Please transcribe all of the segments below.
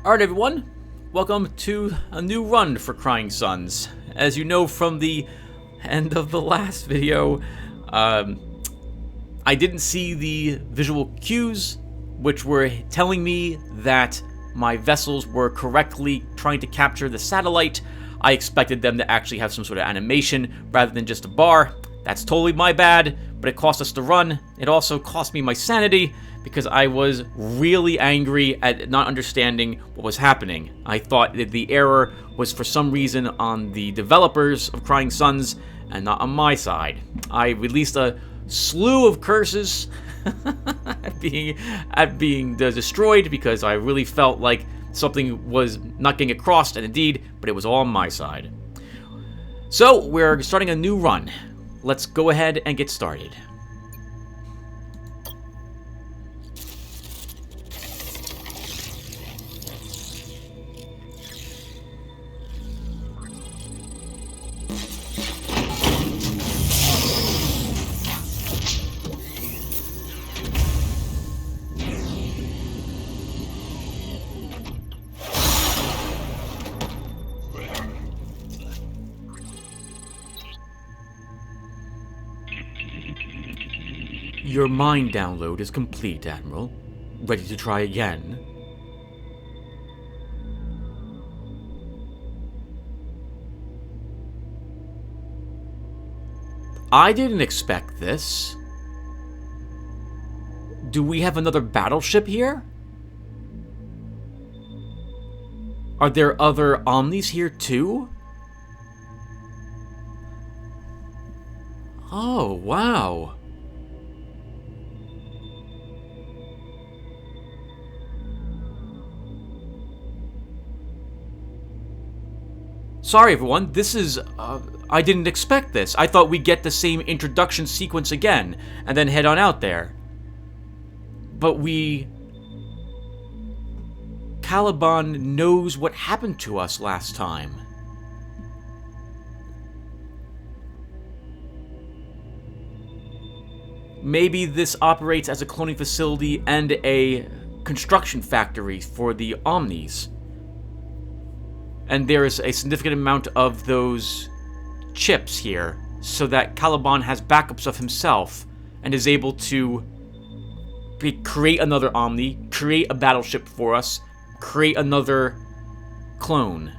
Alright everyone, welcome to a new run for Crying Suns. As you know from the end of the last video, I didn't see the visual cues which were telling me that my vessels were correctly trying to capture the satellite. I expected them to actually have some sort of animation rather than just a bar. That's totally my bad, but it cost us the run. It also cost me my sanity because I was really angry at not understanding what was happening. I thought that the error was for some reason on the developers of Crying Suns and not on my side. I released a slew of curses at being destroyed because I really felt like something was not getting across, and indeed, but it was all on my side. So we're starting a new run. Let's go ahead and get started. Your mind download is complete, Admiral. Ready to try again? I didn't expect this. Do we have another battleship here? Are there other Omnis here too? Oh, wow. Sorry everyone, this is, I didn't expect this. I thought we'd get the same introduction sequence again, and then head on out there. But Caliban knows what happened to us last time. Maybe this operates as a cloning facility and a construction factory for the Omnis. And there is a significant amount of those chips here, so that Caliban has backups of himself and is able to create another Omni, create a battleship for us, create another clone.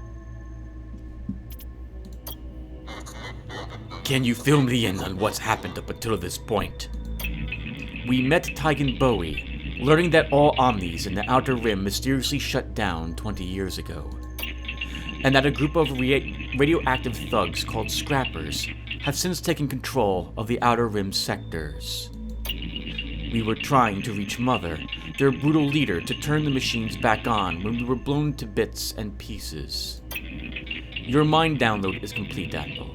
Can you fill me in on what's happened up until this point? We met Tygan Bowie, learning that all Omnis in the Outer Rim mysteriously shut down 20 years ago, and that a group of radioactive thugs called Scrappers have since taken control of the Outer Rim sectors. We were trying to reach Mother, their brutal leader, to turn the machines back on when we were blown to bits and pieces. Your mind download is complete, Admiral.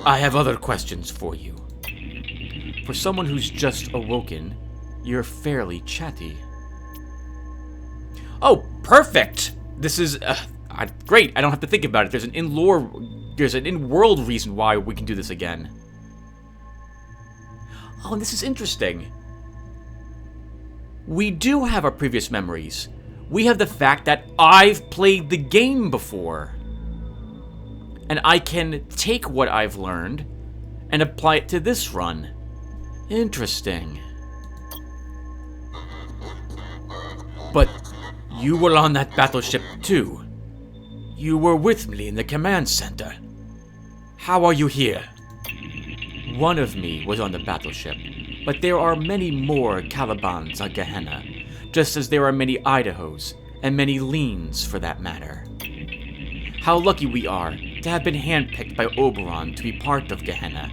I have other questions for you. For someone who's just awoken, you're fairly chatty. Oh, perfect! This is, great, I don't have to think about it. There's an in-world reason why we can do this again. Oh, and this is interesting. We do have our previous memories. We have the fact that I've played the game before. And I can take what I've learned and apply it to this run. Interesting. But you were on that battleship too. You were with me in the command center. How are you here? One of me was on the battleship, but there are many more Calibans on Gehenna, just as there are many Idahos, and many Leans for that matter. How lucky we are to have been handpicked by Oberon to be part of Gehenna,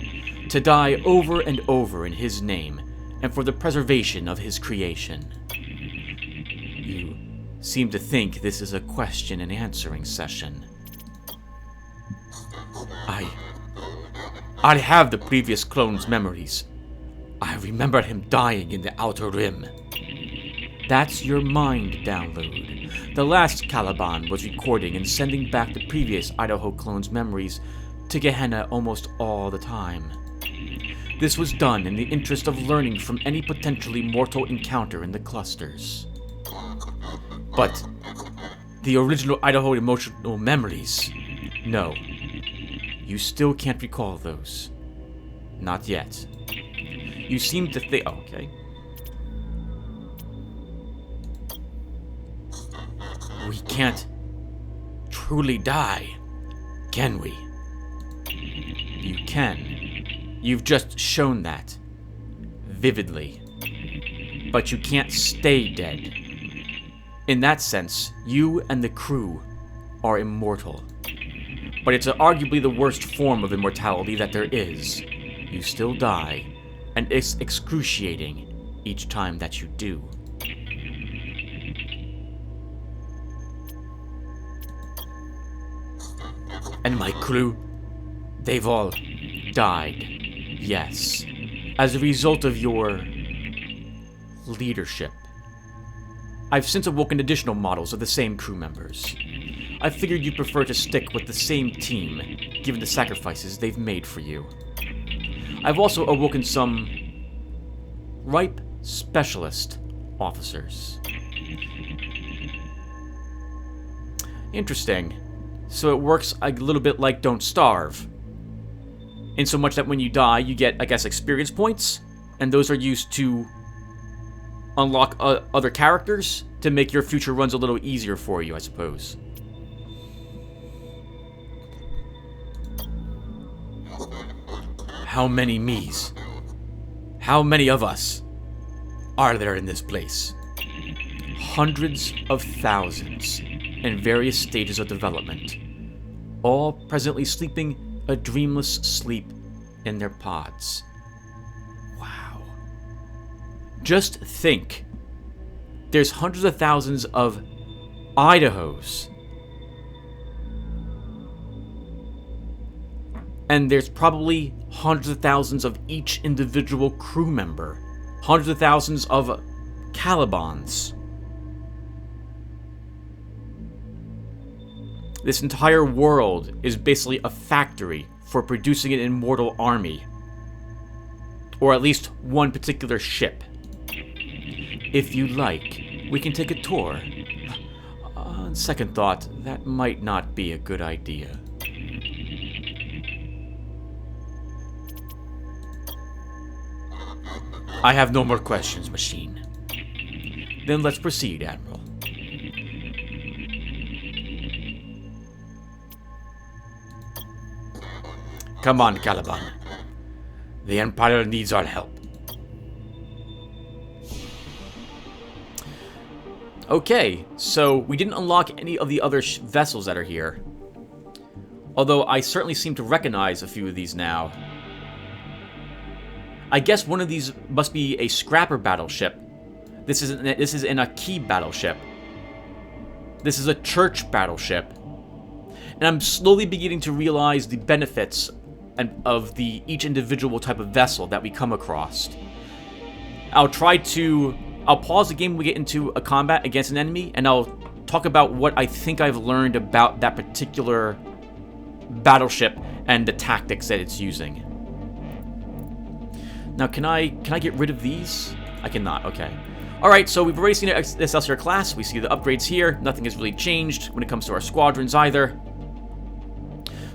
to die over and over in his name, and for the preservation of his creation. You seem to think this is a question and answering session. I have the previous clone's memories. I remember him dying in the Outer Rim. That's your mind download. The last Caliban was recording and sending back the previous Idaho clone's memories to Gehenna almost all the time. This was done in the interest of learning from any potentially mortal encounter in the clusters. But the original Idaho emotional memories, no. You still can't recall those. Not yet. You seem to think... Oh, okay. We can't truly die, can we? You can. You've just shown that. Vividly. But you can't stay dead. In that sense, you and the crew are immortal. But it's arguably the worst form of immortality that there is. You still die, and it's excruciating each time that you do. And my crew, they've all died, yes, as a result of your leadership. I've since awoken additional models of the same crew members. I figured you'd prefer to stick with the same team, given the sacrifices they've made for you. I've also awoken some ripe specialist officers. Interesting. So it works a little bit like Don't Starve. In so much that when you die, you get, I guess, experience points, and those are used to unlock other characters to make your future runs a little easier for you, I suppose. How many me's? How many of us are there in this place? Hundreds of thousands in various stages of development, all presently sleeping a dreamless sleep in their pods. Wow. Just think. There's hundreds of thousands of Idahos. And there's probably hundreds of thousands of each individual crew member. Hundreds of thousands of Calibans. This entire world is basically a factory for producing an immortal army. Or at least one particular ship. If you like, we can take a tour. On second thought, that might not be a good idea. I have no more questions, Machine. Then let's proceed, Admiral. Come on, Caliban. The Empire needs our help. Okay, so we didn't unlock any of the other vessels that are here. Although I certainly seem to recognize a few of these now. I guess one of these must be a scrapper battleship. This is an Aki battleship. This is a church battleship. And I'm slowly beginning to realize the benefits of each individual type of vessel that we come across. I'll pause the game when we get into a combat against an enemy, and I'll talk about what I think I've learned about that particular battleship and the tactics that it's using. Now, can I get rid of these? I cannot, okay. Alright, so we've already seen the Excelsior class. We see the upgrades here. Nothing has really changed when it comes to our squadrons either.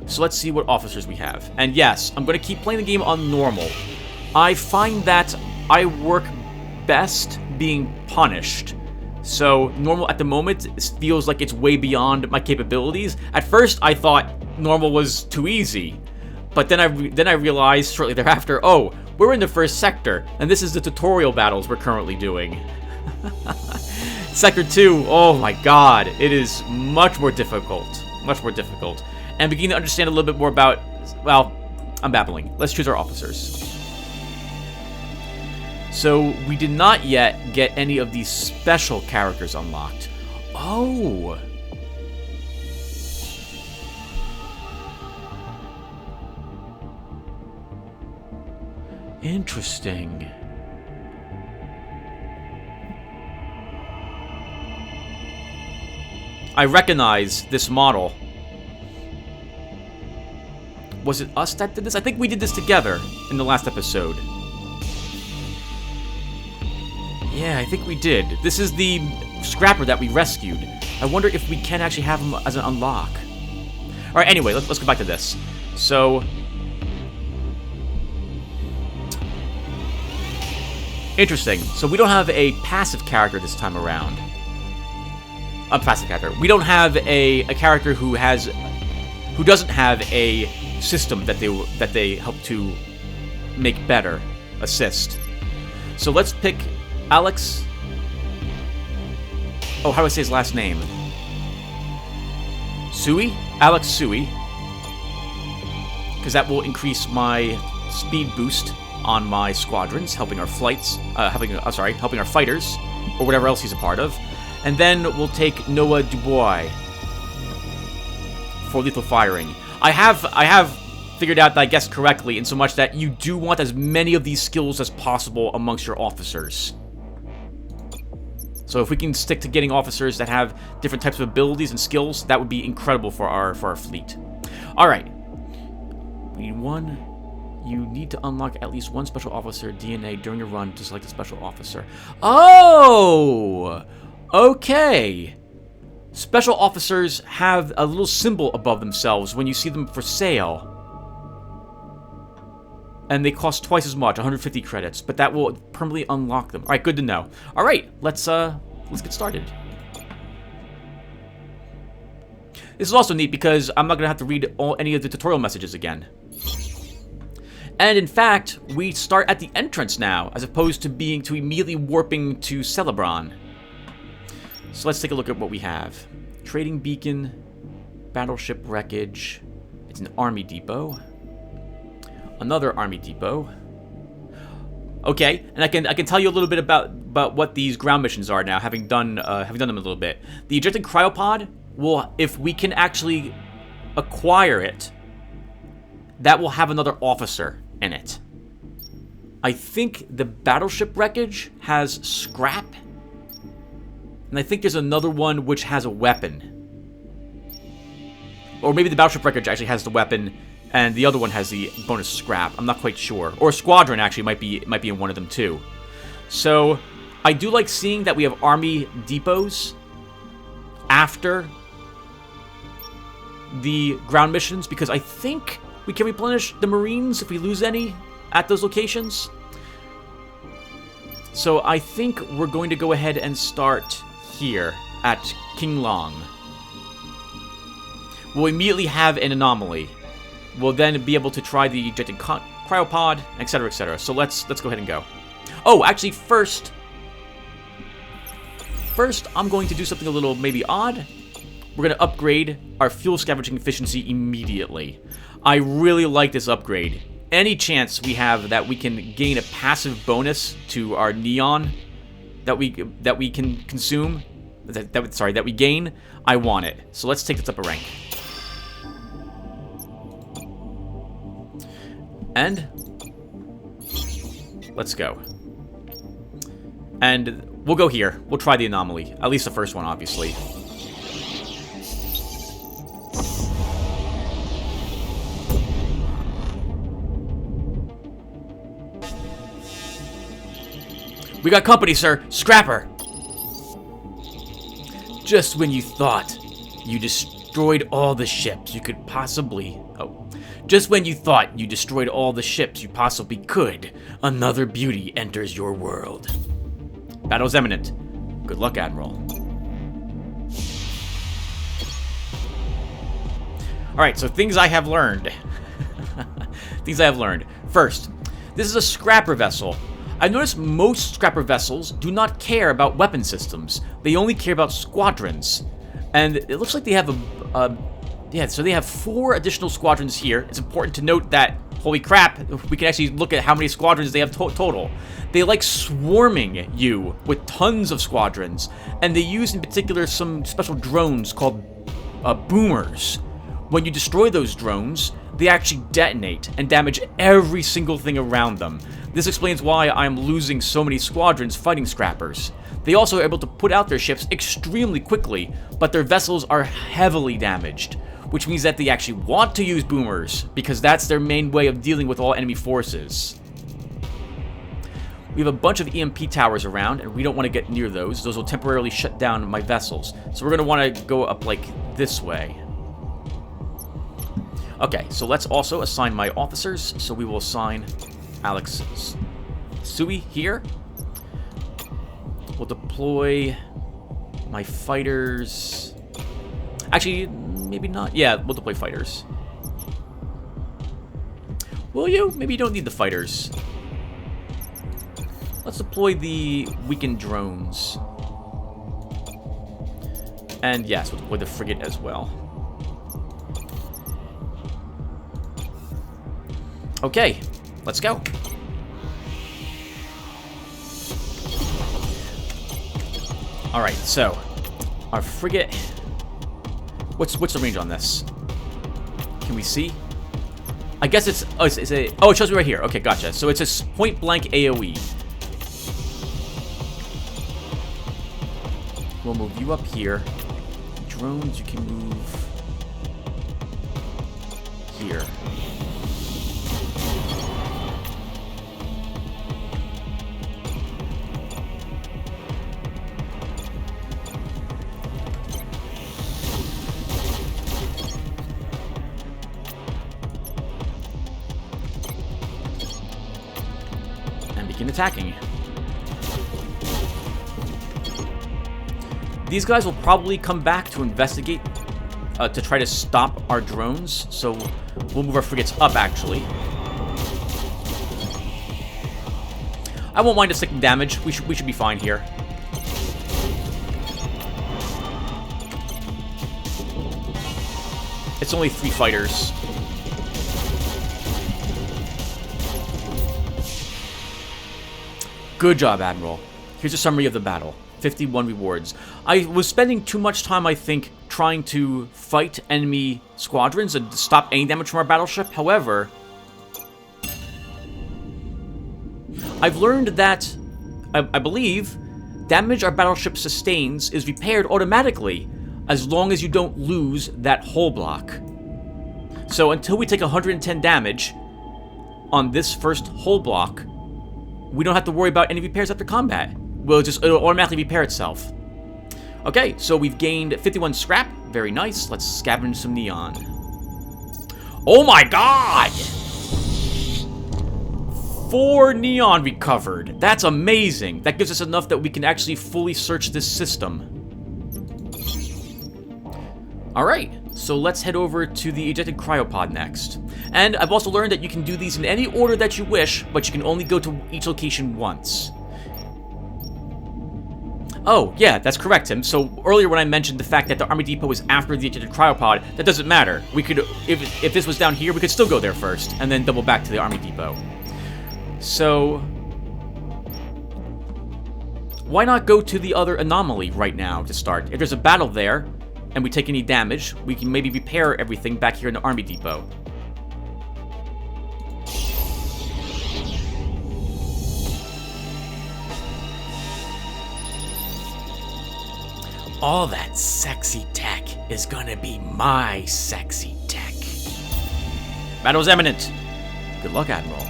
So let's see what officers we have. And yes, I'm going to keep playing the game on normal. I find that I work best being punished. So normal at the moment feels like it's way beyond my capabilities. At first, I thought normal was too easy. But then I realized shortly thereafter, oh, we're in the first sector, and this is the tutorial battles we're currently doing. Sector 2, oh my god, it is much more difficult. Much more difficult. And beginning to understand a little bit more about, well, I'm babbling. Let's choose our officers. So, we did not yet get any of these special characters unlocked. Oh! Interesting. I recognize this model. Was it us that did this? I think we did this together in the last episode. Yeah, I think we did. This is the scrapper that we rescued. I wonder if we can actually have him as an unlock. Alright, anyway, let's go back to this. So... interesting. So we don't have a passive character this time around. A passive character. We don't have a character who doesn't have a system that they help to make better, assist. So let's pick Alex. Oh, how do I say his last name? Sui? Alex Sui. Because that will increase my speed boost on my squadrons, helping our flights, helping our fighters, or whatever else he's a part of. And then we'll take Noah Dubois for lethal firing. I have figured out that I guessed correctly in so much that you do want as many of these skills as possible amongst your officers. So if we can stick to getting officers that have different types of abilities and skills, that would be incredible for our fleet. Alright. We need one. You need to unlock at least one special officer DNA during your run to select a special officer. Oh! Okay. Special officers have a little symbol above themselves when you see them for sale. And they cost twice as much, 150 credits, but that will permanently unlock them. Alright, good to know. Alright, let's get started. This is also neat because I'm not going to have to read any of the tutorial messages again. And in fact, we start at the entrance now, as opposed to immediately warping to Celebron. So let's take a look at what we have. Trading beacon, battleship wreckage. It's an army depot. Another army depot. Okay, and I can tell you a little bit about what these ground missions are now, having done them a little bit. The ejected cryopod will, if we can actually acquire it, that will have another officer in it. I think the battleship wreckage has scrap, and I think there's another one which has a weapon. Or maybe the battleship wreckage actually has the weapon, and the other one has the bonus scrap. I'm not quite sure. Or squadron actually might be in one of them too. So I do like seeing that we have army depots after the ground missions, because I think we can replenish the Marines if we lose any at those locations. So I think we're going to go ahead and start here at King Long. We'll immediately have an anomaly. We'll then be able to try the ejected cryopod, etc., etc. So let's go ahead and go. Oh, actually, first, I'm going to do something a little maybe odd. We're going to upgrade our fuel scavenging efficiency immediately. I really like this upgrade. Any chance we have that we can gain a passive bonus to our neon that we can consume, that we gain, I want it. So let's take this up a rank. And let's go. And we'll go here. We'll try the anomaly. At least the first one, obviously. We got company, sir. Scrapper. Just when you thought you destroyed all the ships you could possibly... Just when you thought you destroyed all the ships you possibly could, another beauty enters your world. Battle's imminent. Good luck, Admiral. Alright, so things I have learned. Things I have learned. First, this is a scrapper vessel. I've noticed most scrapper vessels do not care about weapon systems. They only care about squadrons. And it looks like they have so they have 4 additional squadrons here. It's important to note that, holy crap, we can actually look at how many squadrons they have total. They like swarming you with tons of squadrons, and they use in particular some special drones called boomers. When you destroy those drones, they actually detonate and damage every single thing around them. This explains why I'm losing so many squadrons fighting scrappers. They also are able to put out their ships extremely quickly, but their vessels are heavily damaged, which means that they actually want to use boomers, because that's their main way of dealing with all enemy forces. We have a bunch of EMP towers around, and we don't want to get near those. Those will temporarily shut down my vessels. So we're going to want to go up, like, this way. Okay, so let's also assign my officers. So we will assign Alex Sui here. We'll deploy my fighters. Actually, maybe not. Yeah, we'll deploy fighters. Will you? Maybe you don't need the fighters. Let's deploy the weakened drones. And yes, we'll deploy the frigate as well. Okay, let's go. Alright, so our frigate. What's the range on this? Can we see? I guess it's it shows me right here. Okay, gotcha. So it's a point blank AoE. We'll move you up here. Drones, you can move here. Begin attacking. These guys will probably come back to investigate, to try to stop our drones. So we'll move our frigates up, actually. I won't mind us taking damage. We should be fine here. It's only 3 fighters. Good job, Admiral. Here's a summary of the battle. 51 rewards. I was spending too much time, I think, trying to fight enemy squadrons and stop any damage from our battleship. However, I've learned that, I believe, damage our battleship sustains is repaired automatically as long as you don't lose that hull block. So until we take 110 damage on this first hull block, we don't have to worry about any repairs after combat. It'll automatically repair itself. Okay, so we've gained 51 scrap. Very nice. Let's scavenge some neon. Oh my god! 4 neon recovered. That's amazing. That gives us enough that we can actually fully search this system. Alright, so let's head over to the ejected cryopod next. And I've also learned that you can do these in any order that you wish, but you can only go to each location once. Oh, yeah, that's correct, Tim. So earlier when I mentioned the fact that the Army Depot is after the ejected cryopod, that doesn't matter. We could, if this was down here, we could still go there first, and then double back to the Army Depot. So why not go to the other anomaly right now to start? If there's a battle there, and we take any damage, we can maybe repair everything back here in the Army Depot. All that sexy tech is gonna be my sexy tech. Battle's imminent. Good luck, Admiral.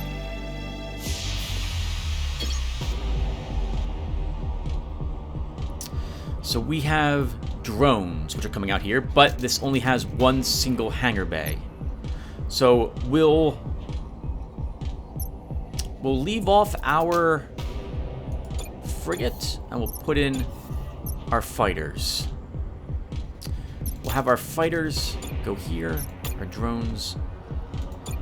So we have drones, which are coming out here, but this only has one single hangar bay. So we'll leave off our frigate, and we'll put in our fighters. We'll have our fighters go here, our drones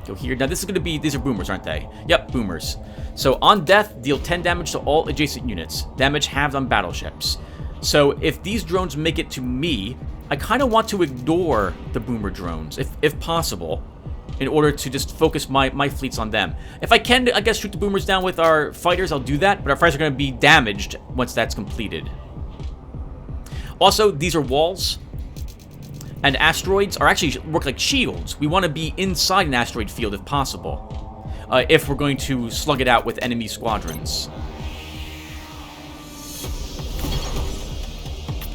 go here. Now this is going to be, these are boomers, aren't they? Yep, boomers. So on death, deal 10 damage to all adjacent units. Damage halved on battleships. So if these drones make it to me, I kind of want to ignore the boomer drones, if possible, in order to just focus my fleets on them. If I can, I guess, shoot the boomers down with our fighters, I'll do that, but our fighters are going to be damaged once that's completed. Also, these are walls, and asteroids are actually work like shields. We want to be inside an asteroid field if possible, if we're going to slug it out with enemy squadrons.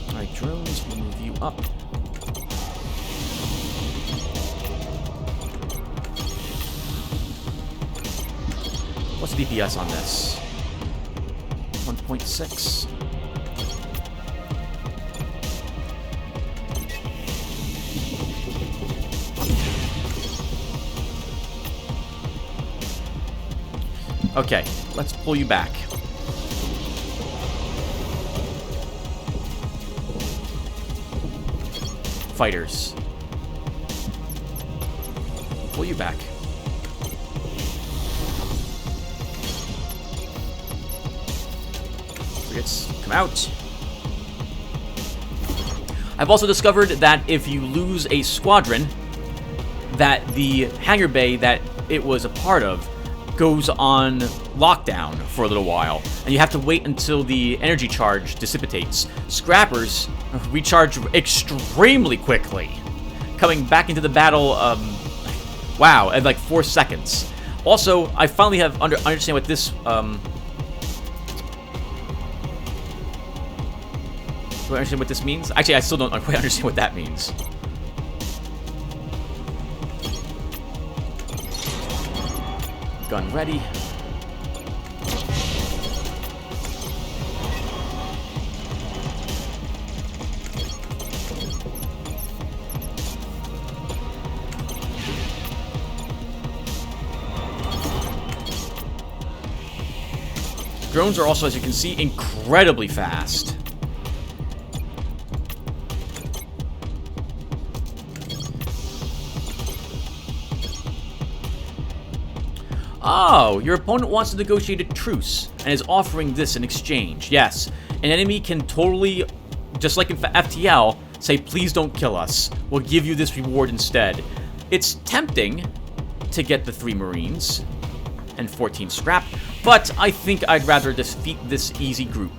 Alright, drones, we'll move you up. What's the DPS on this? 1.6. Okay, let's pull you back. Fighters. Pull you back. Frigates, come out. I've also discovered that if you lose a squadron, that the hangar bay that it was a part of goes on lockdown for a little while, and you have to wait until the energy charge dissipates. Scrappers recharge extremely quickly, coming back into the battle, wow, at like 4 seconds. Also, I finally have understand what this, do I understand what this means? Actually, I still don't quite understand what that means. Gun ready. Drones are also, as you can see, incredibly fast. Oh, your opponent wants to negotiate a truce and is offering this in exchange. Yes, an enemy can totally, just like in FTL, say, please don't kill us. We'll give you this reward instead. It's tempting to get the 3 Marines and 14 scrap, but I think I'd rather defeat this easy group.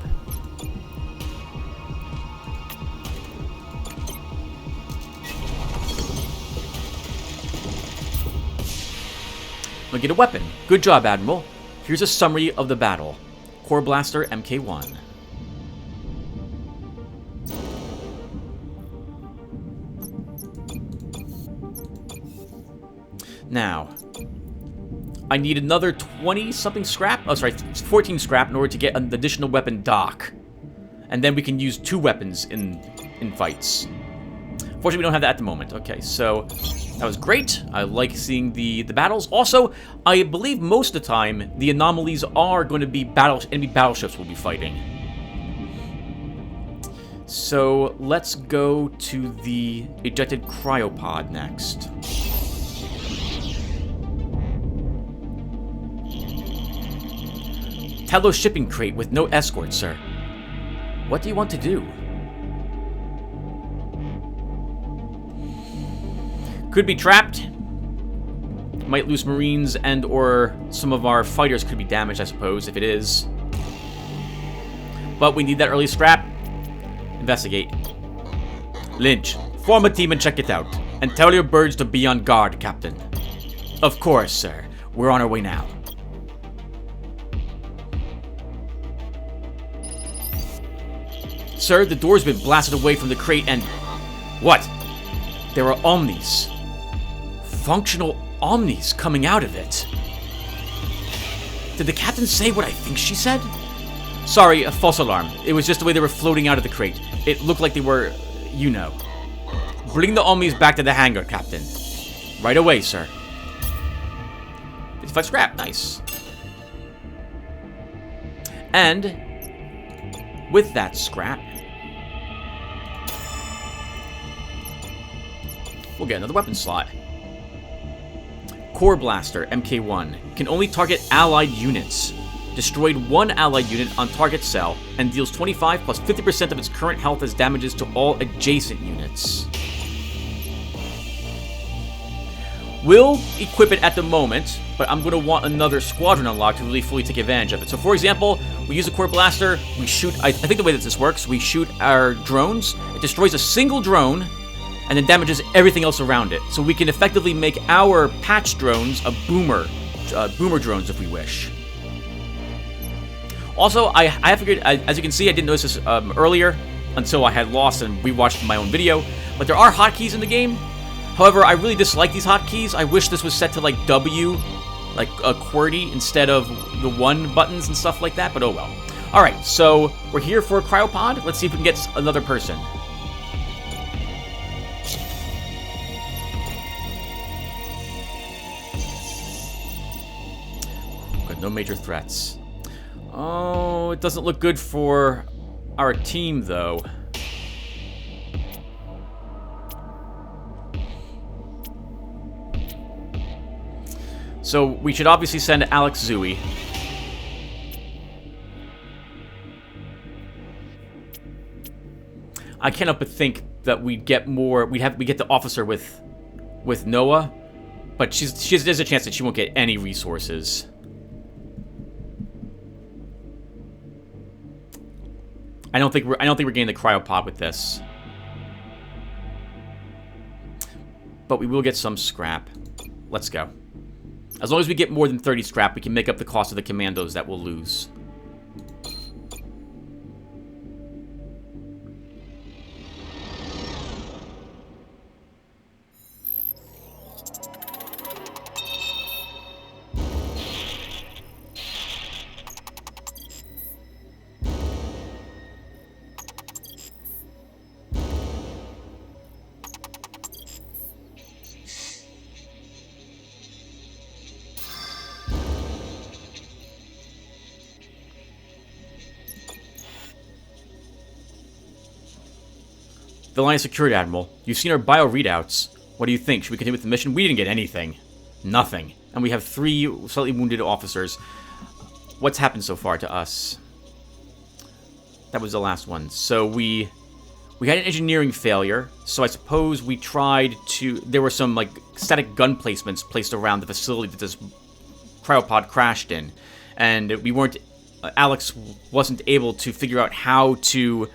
We'll get a weapon. Good job, Admiral. Here's a summary of the battle. Core Blaster MK1. Now, I need another 20-something scrap. Oh, sorry, 14 scrap in order to get an additional weapon dock. And then we can use 2 weapons in fights. Fortunately, we don't have that at the moment. Okay, so that was great. I like seeing the battles. Also, I believe most of the time, the anomalies are going to be enemy battleships we'll be fighting. So let's go to the ejected cryopod next. Telos shipping crate with no escort, sir. What do you want to do? Could be trapped. Might lose Marines and or some of our fighters could be damaged, I suppose, if it is. But we need that early scrap. Investigate. Lynch, form a team and check it out. And tell your birds to be on guard, Captain. Of course, sir. We're on our way now. Sir, the door's been blasted away from the crate and... What? There are Omnis. Functional Omnis coming out of it. Did the captain say what I think she said? Sorry, a false alarm. It was just the way they were floating out of the crate. It looked like they were... you know. Bring the Omnis back to the hangar, Captain. Right away, sir. 55 scrap. Nice. And... with that scrap... we'll get another weapon slot. Core Blaster MK1 can only target allied units. Destroyed 1 allied unit on target cell and deals 25 plus 50% of its current health as damages to all adjacent units. We'll equip it at the moment, but I'm going to want another squadron unlocked to really fully take advantage of it. So for example, we use a Core Blaster, we shoot, I think the way that this works, we shoot our drones, it destroys a single drone, and then damages everything else around it. So we can effectively make our patch drones a boomer drones if we wish. Also, I figured, as you can see, I didn't notice this earlier until I had lost and rewatched my own video, but there are hotkeys in the game. However, I really dislike these hotkeys. I wish this was set to like W, like a QWERTY instead of the 1 buttons and stuff like that, but oh well. Alright, so we're here for a cryopod. Let's see if we can get another person. Got no major threats. Oh, it doesn't look good for our team, though. So we should obviously send Alex Zooey. I can't help but think that we'd get more. We get the officer with Noah, but there's a chance that she won't get any resources. I don't think we're getting the cryopod with this, but we will get some scrap. Let's go. As long as we get more than 30 scrap, we can make up the cost of the commandos that we'll lose. The Alliance Security Admiral, you've seen our bio readouts. What do you think? Should we continue with the mission? We didn't get anything. Nothing. And we have 3 slightly wounded officers. What's happened so far to us? That was the last one. So we had an engineering failure. So I suppose we tried to... There were some, like, static gun placements placed around the facility that this cryopod crashed in. And we weren't... Alex wasn't able to figure out how to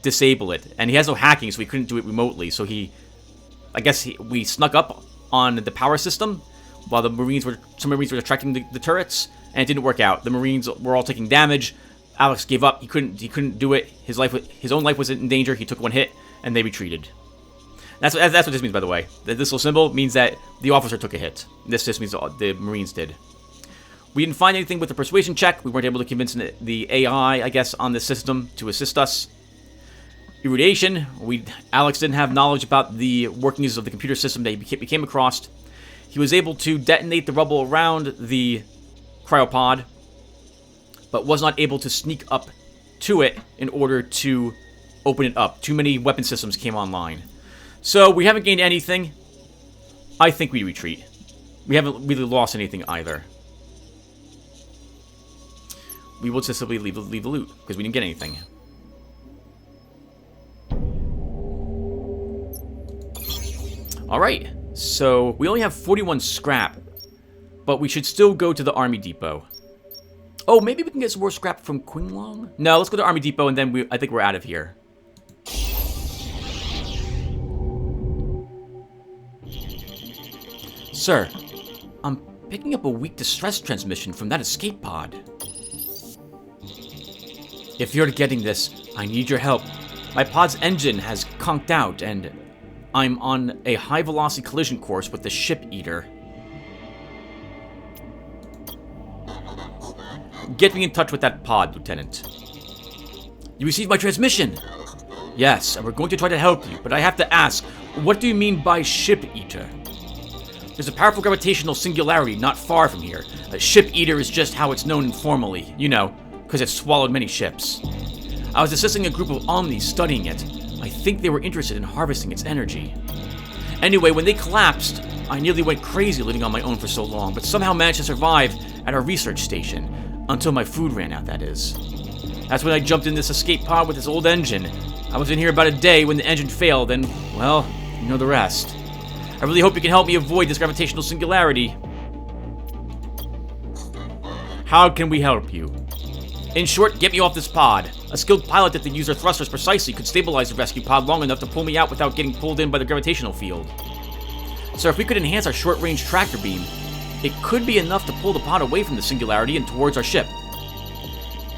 disable it, and he has no hacking, so we couldn't do it remotely. So we snuck up on the power system while some Marines were attracting the turrets, and it didn't work out. The Marines were all taking damage. Alex gave up. He couldn't do it. His own life was in danger. He took one hit, and they retreated. That's what this means, by the way. This little symbol means that the officer took a hit. This just means the Marines did. We didn't find anything with the persuasion check. We weren't able to convince the AI, I guess, on the system to assist us. Irradiation. Alex didn't have knowledge about the workings of the computer system that he came across. He was able to detonate the rubble around the cryopod, but was not able to sneak up to it in order to open it up. Too many weapon systems came online. So we haven't gained anything. I think we retreat. We haven't really lost anything either. We will just simply leave the loot, because we didn't get anything. Alright, so we only have 41 scrap, but we should still go to the Army Depot. Oh, maybe we can get some more scrap from Qinglong? No, let's go to Army Depot, and then I think we're out of here. Sir, I'm picking up a weak distress transmission from that escape pod. If you're getting this, I need your help. My pod's engine has conked out, and I'm on a high-velocity collision course with the Ship Eater. Get me in touch with that pod, Lieutenant. You received my transmission? Yes, and we're going to try to help you, but I have to ask, what do you mean by Ship Eater? There's a powerful gravitational singularity not far from here. A Ship Eater is just how it's known informally, you know, because it's swallowed many ships. I was assisting a group of Omnis studying it. I think they were interested in harvesting its energy. Anyway, when they collapsed, I nearly went crazy living on my own for so long, but somehow managed to survive at our research station. Until my food ran out, that is. That's when I jumped in this escape pod with this old engine. I was in here about a day when the engine failed, and, well, you know the rest. I really hope you can help me avoid this gravitational singularity. How can we help you? In short, get me off this pod. A skilled pilot that can use their thrusters precisely could stabilize the rescue pod long enough to pull me out without getting pulled in by the gravitational field. Sir, if we could enhance our short-range tractor beam, it could be enough to pull the pod away from the singularity and towards our ship.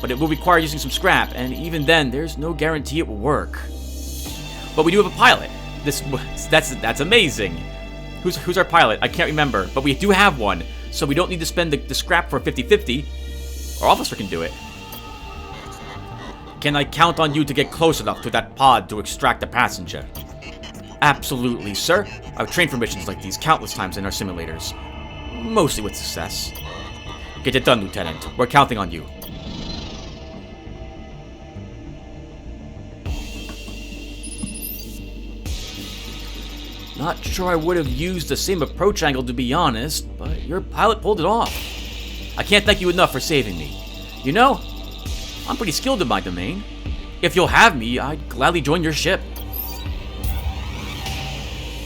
But it will require using some scrap, and even then, there's no guarantee it will work. But we do have a pilot. That's amazing. Who's our pilot? I can't remember, but we do have one, so we don't need to spend the scrap for 50-50. Our officer can do it. Can I count on you to get close enough to that pod to extract the passenger? Absolutely, sir. I've trained for missions like these countless times in our simulators. Mostly with success. Get it done, Lieutenant. We're counting on you. Not sure I would have used the same approach angle, to be honest, but your pilot pulled it off. I can't thank you enough for saving me. You know, I'm pretty skilled in my domain. If you'll have me, I'd gladly join your ship.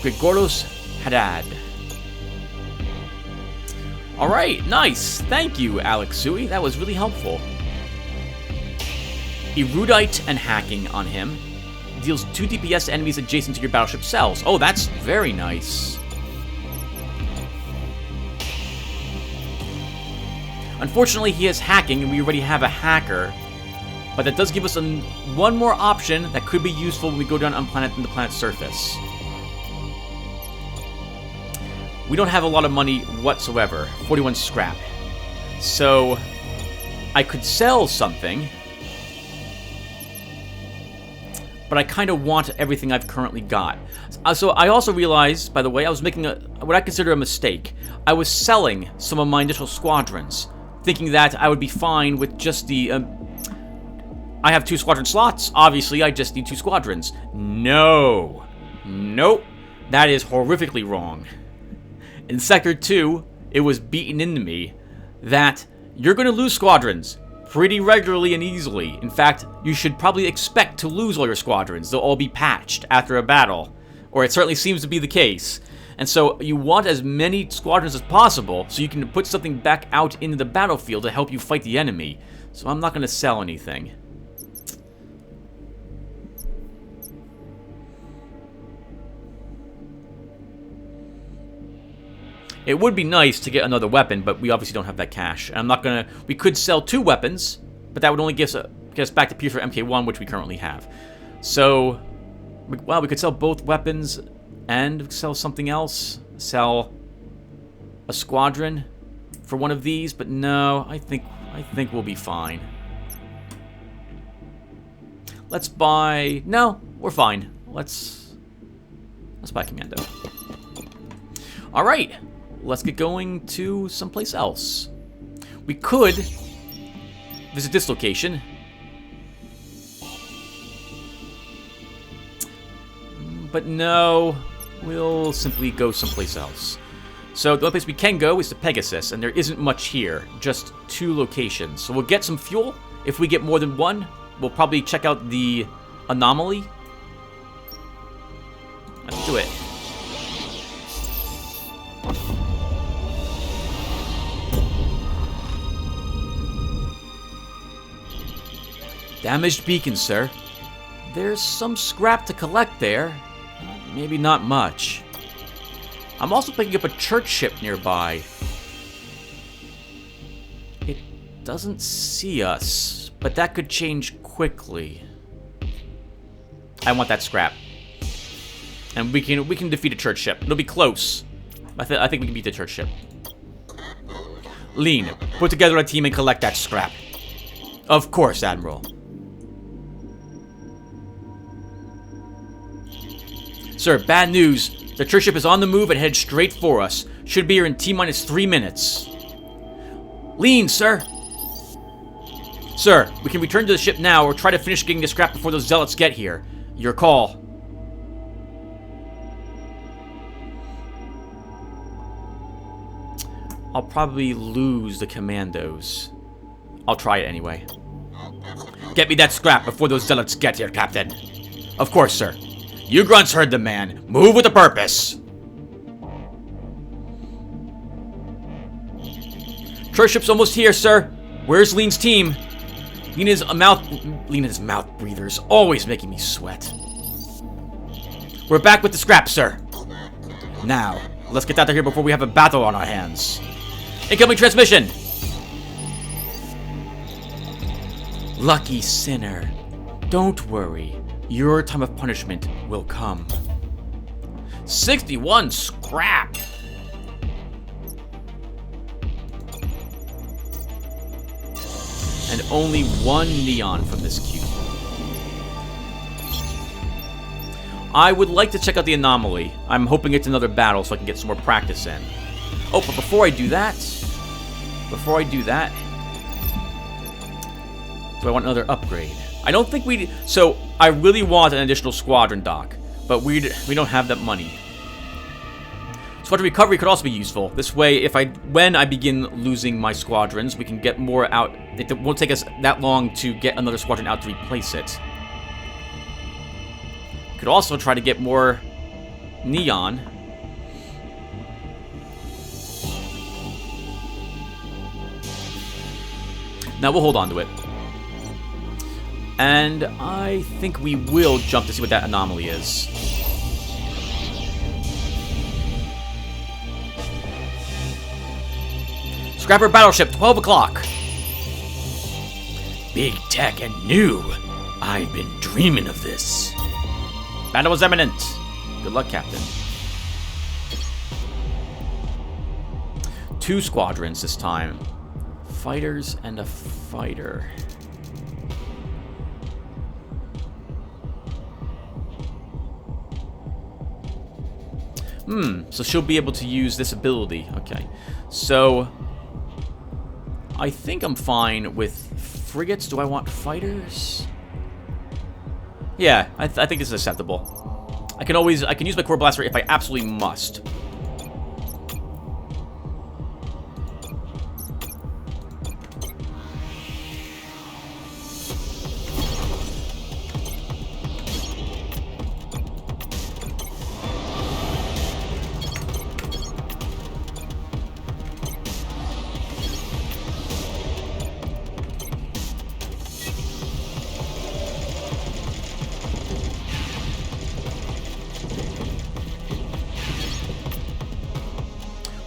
Grigordos Haddad. Alright, nice. Thank you, Alex Sui. That was really helpful. Erudite and hacking on him. Deals 2 DPS to enemies adjacent to your battleship cells. Oh, that's very nice. Unfortunately, he has hacking, and we already have a hacker. But that does give us one more option that could be useful when we go down on the planet's surface. We don't have a lot of money whatsoever. 41 scrap. So, I could sell something. But I kind of want everything I've currently got. So I also realized, by the way, I was making what I consider a mistake. I was selling some of my initial squadrons, thinking that I would be fine with just the... I have 2 squadron slots. Obviously, I just need 2 squadrons. No. Nope. That is horrifically wrong. In Sector 2, it was beaten into me that you're going to lose squadrons pretty regularly and easily. In fact, you should probably expect to lose all your squadrons. They'll all be patched after a battle. Or it certainly seems to be the case. And so you want as many squadrons as possible so you can put something back out into the battlefield to help you fight the enemy. So I'm not going to sell anything. It would be nice to get another weapon, but we obviously don't have that cash. And I'm not gonna... We could sell 2 weapons, but that would only get us back to Pure MK1, which we currently have. So, well, we could sell both weapons and sell something else. Sell a squadron for one of these, but no, I think we'll be fine. Let's buy... No, we're fine. Let's buy Commando. All right. Let's get going to someplace else. We could visit this location. But no, we'll simply go someplace else. So the only place we can go is to Pegasus, and there isn't much here, just 2 locations. So we'll get some fuel. If we get more than 1, we'll probably check out the anomaly. Let's do it. Damaged beacon, sir. There's some scrap to collect there. Maybe not much. I'm also picking up a church ship nearby. It doesn't see us, but that could change quickly. I want that scrap. And we can defeat a church ship. It'll be close. I think we can beat the church ship. Lean, put together a team and collect that scrap. Of course, Admiral. Sir, bad news. The church ship is on the move and headed straight for us. Should be here in T-minus 3 minutes. Lean, sir. Sir, we can return to the ship now or try to finish getting the scrap before those zealots get here. Your call. I'll probably lose the commandos. I'll try it anyway. Get me that scrap before those zealots get here, Captain. Of course, sir. You grunts heard the man. Move with a purpose. Church ship's almost here, sir. Where's Lean's team? Lean is mouth breathers, always making me sweat. We're back with the scrap, sir. Now, let's get out of here before we have a battle on our hands. Incoming transmission. Lucky sinner. Don't worry. Your time of punishment will come. 61 scrap! And only 1 neon from this cube. I would like to check out the anomaly. I'm hoping it's another battle so I can get some more practice in. Oh, but before I do that... do I want another upgrade? I don't think we... So, I really want an additional squadron dock, but we don't have that money. Squadron recovery could also be useful. This way, when I begin losing my squadrons, we can get more out. It won't take us that long to get another squadron out to replace it. Could also try to get more neon. Now we'll hold on to it. And I think we will jump to see what that anomaly is. Scrapper battleship, 12 o'clock. Big tech and new. I've been dreaming of this. Battle is imminent. Good luck, Captain. 2 squadrons this time. Fighters and a fighter. So she'll be able to use this ability. Okay. So... I think I'm fine with frigates. Do I want fighters? Yeah, I think this is acceptable. I can use my core blaster if I absolutely must.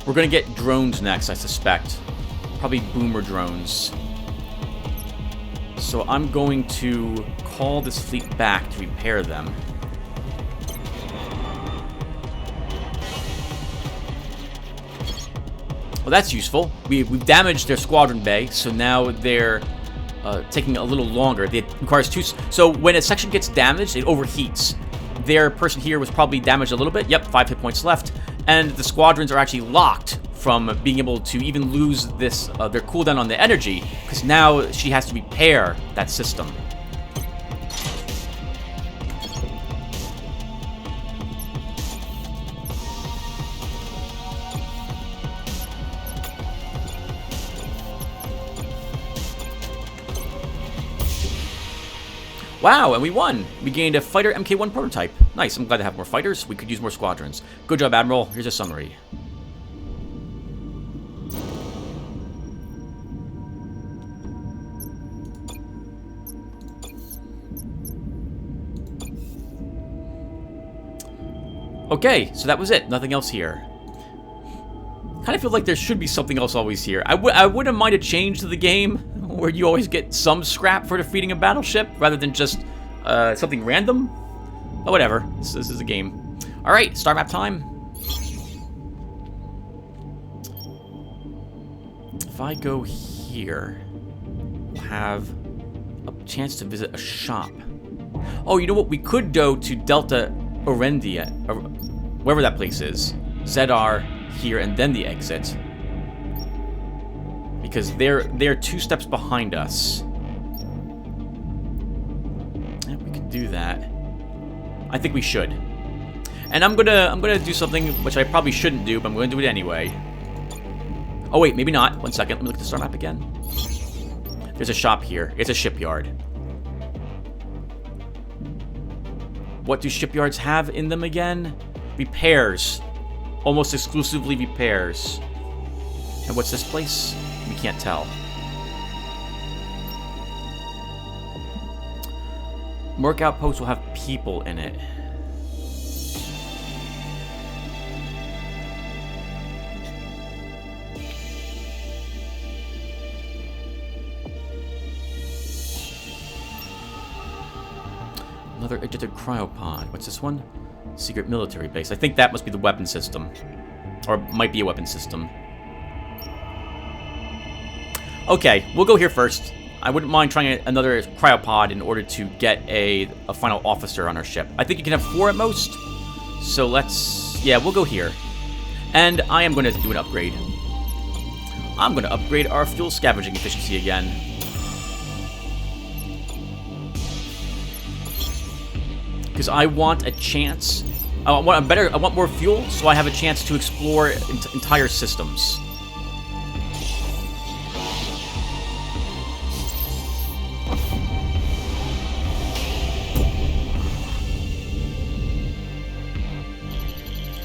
We're gonna get drones next, I suspect. Probably boomer drones. So I'm going to call this fleet back to repair them. Well, that's useful. We've damaged their squadron bay, so now they're taking a little longer. It requires 2... So when a section gets damaged, it overheats. Their person here was probably damaged a little bit. Yep, 5 hit points left. And the squadrons are actually locked from being able to even lose this their cooldown on the energy, because now she has to repair that system. Wow, and we won! We gained a fighter MK1 prototype. Nice, I'm glad to have more fighters. We could use more squadrons. Good job, Admiral. Here's a summary. Okay, so that was it. Nothing else here. Kind of feel like there should be something else always here. I wouldn't mind a change to the game where you always get some scrap for defeating a battleship rather than just something random. Oh, whatever. This is a game. All right, star map time. If I go here, we'll have a chance to visit a shop. Oh, you know what? We could go to Delta Orendia, or wherever that place is. ZR here and then the exit. Because they're 2 steps behind us. Yeah, we could do that. I think we should. And I'm gonna do something which I probably shouldn't do, but I'm gonna do it anyway. Oh wait, maybe not. 1 second. Let me look at the star map again. There's a shop here. It's a shipyard. What do shipyards have in them again? Repairs. Almost exclusively repairs. And what's this place? We can't tell. Merc outpost will have people in it. Another ejected cryopod. What's this one? Secret military base. I think that must be the weapon system. Or might be a weapon system. Okay, we'll go here first. I wouldn't mind trying another cryopod in order to get a final officer on our ship. I think you can have 4 at most. So let's... yeah, we'll go here. And I am going to do an upgrade. I'm going to upgrade our fuel scavenging efficiency again. Because I want a chance... I want more fuel, so I have a chance to explore entire systems.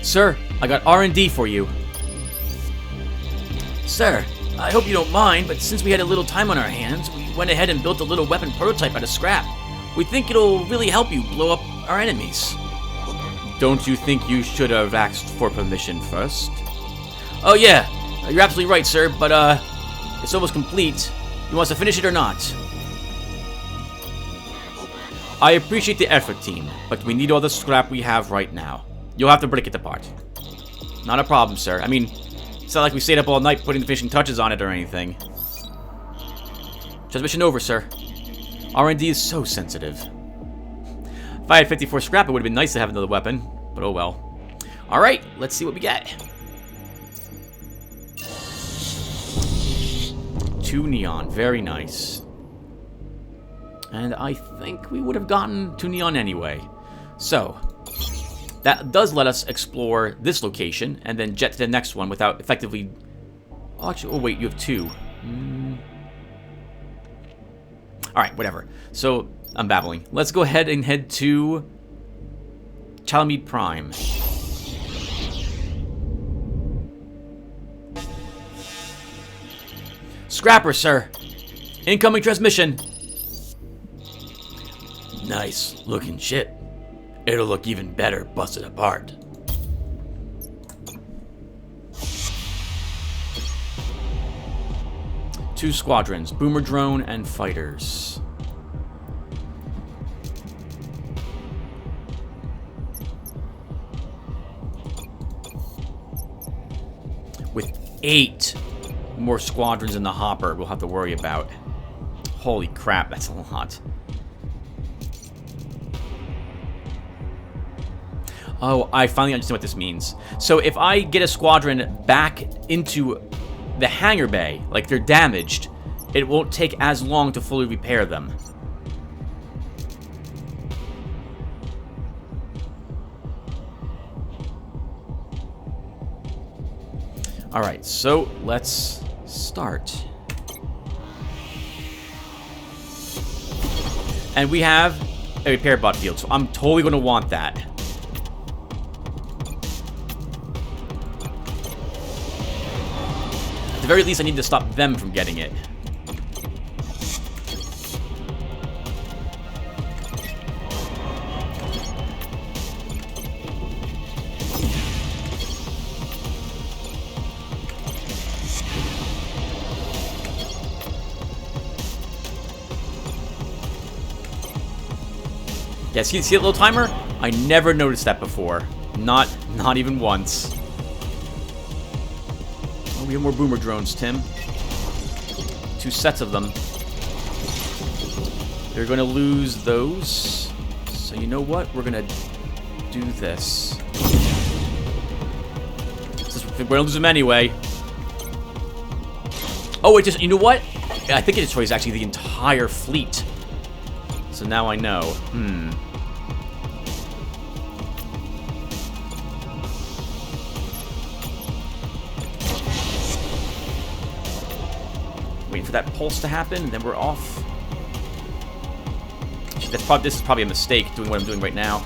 Sir, I got R&D for you. Sir, I hope you don't mind, but since we had a little time on our hands, we went ahead and built a little weapon prototype out of scrap. We think it'll really help you blow up our enemies. Don't you think you should have asked for permission first? Oh yeah, you're absolutely right, sir, but it's almost complete. You want us to finish it or not? I appreciate the effort, team, but we need all the scrap we have right now. You'll have to break it apart. Not a problem, sir. I mean, it's not like we stayed up all night putting the finishing touches on it or anything. Transmission over, sir. R&D is so sensitive. If I had 54 scrap, it would have been nice to have another weapon, but oh well. Alright, let's see what we get. 2 neon, very nice. And I think we would have gotten 2 neon anyway. So, that does let us explore this location and then jet to the next one without effectively... oh, actually, oh wait, you have 2. Alright, whatever. So, I'm babbling. Let's go ahead and head to Chalamet Prime. Scrapper, sir. Incoming transmission. Nice looking ship. It'll look even better busted apart. Two squadrons, boomer drone and fighters. With 8 more squadrons in the hopper we'll have to worry about. Holy crap, that's a lot. Oh, I finally understand what this means. So if I get a squadron back into the hangar bay, like they're damaged, it won't take as long to fully repair them. Alright, so let's start. And we have a repair bot field, so I'm totally going to want that. At the very least, I need to stop them from getting it. Yeah, see the little timer? I never noticed that before. Not even once. Oh, we have more boomer drones, Tim. 2 sets of them. They're going to lose those. So you know what? We're going to do this. We're going to lose them anyway. Oh, it just... you know what? I think it destroys actually the entire fleet. So now I know. Waiting for that pulse to happen, and then we're off. This is probably a mistake, doing what I'm doing right now.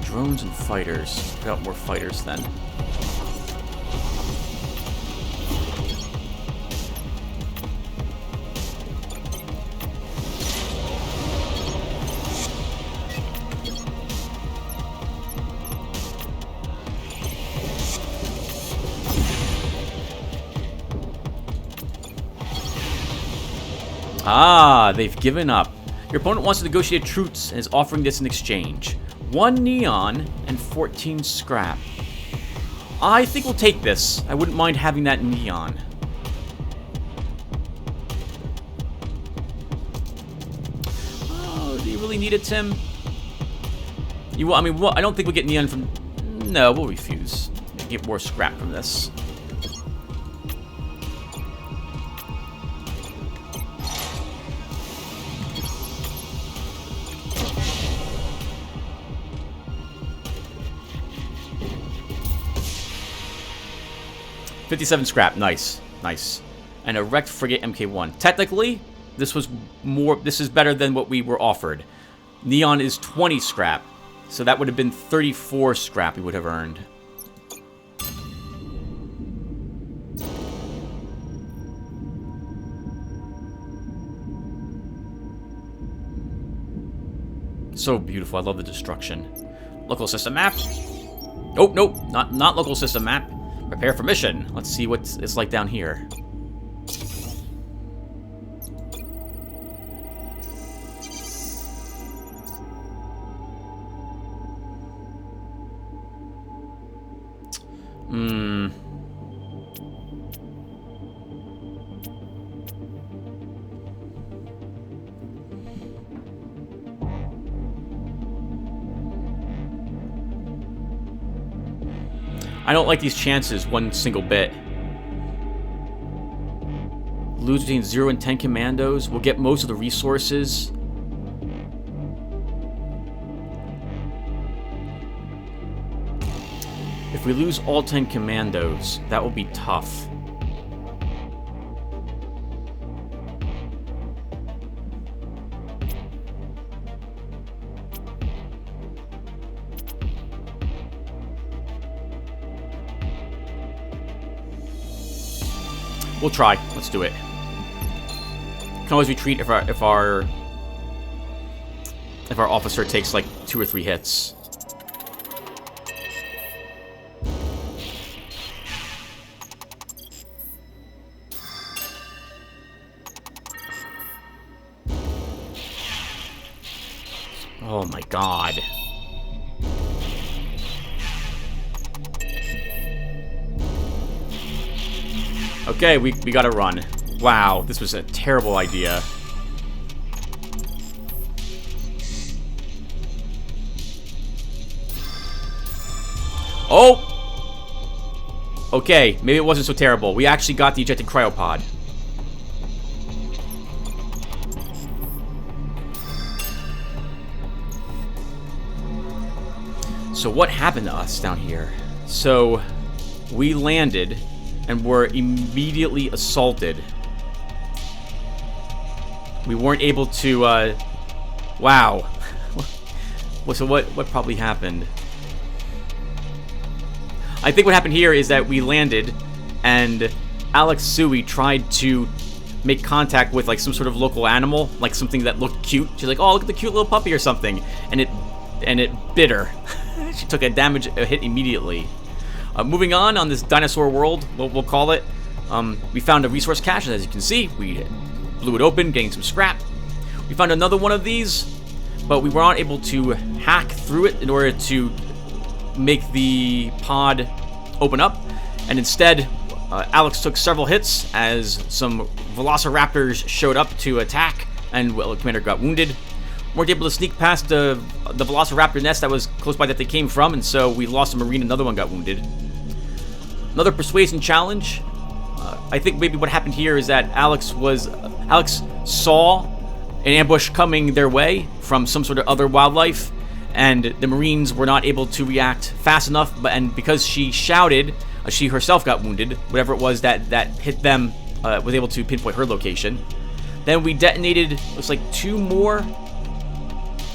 Drones and fighters. Put out more fighters then. Ah, they've given up. Your opponent wants to negotiate truce and is offering this in exchange. 1 neon and 14 scrap. I think we'll take this. I wouldn't mind having that neon. Oh, do you really need it, Tim? I mean, I don't think we'll get neon from... No, we'll refuse. Get more scrap from this. $57 scrap. Nice. Nice. And a wrecked frigate MK1. Technically, this is better than what we were offered. Neon is 20 scrap. So that would have been 34 scrap we would have earned. So beautiful. I love the destruction. Local system map. Nope, nope. Not local system map. Prepare for mission. Let's see what it's like down here. I don't like these chances one single bit. Lose between 0 and 10 commandos. We'll get most of the resources. If we lose all 10 commandos, that will be tough. We'll try. Let's do it. Can always retreat if our officer takes like 2 or 3 hits. Oh my god. Okay, we gotta run. Wow, this was a terrible idea. Oh! Okay, maybe it wasn't so terrible. We actually got the ejected cryopod. So what happened to us down here? So we landed and were immediately assaulted. We weren't able to, wow. So what probably happened? I think what happened here is that we landed, and Alex Sui tried to make contact with, like, some sort of local animal, like something that looked cute. She's like, oh, look at the cute little puppy or something. And it bit her. She took a hit immediately. Moving on this dinosaur world, we'll call it, we found a resource cache, and as you can see, we blew it open, getting some scrap. We found another one of these, but we were not able to hack through it in order to make the pod open up, and instead, Alex took several hits as some velociraptors showed up to attack, and well, the commander got wounded. Weren't able to sneak past the velociraptor nest that was close by that they came from, and so we lost a marine, another one got wounded. Another persuasion challenge. I think maybe what happened here is that Alex saw an ambush coming their way from some sort of other wildlife, and the Marines were not able to react fast enough, and because she shouted, she herself got wounded. Whatever it was that hit them was able to pinpoint her location. Then we detonated, looks like 2 more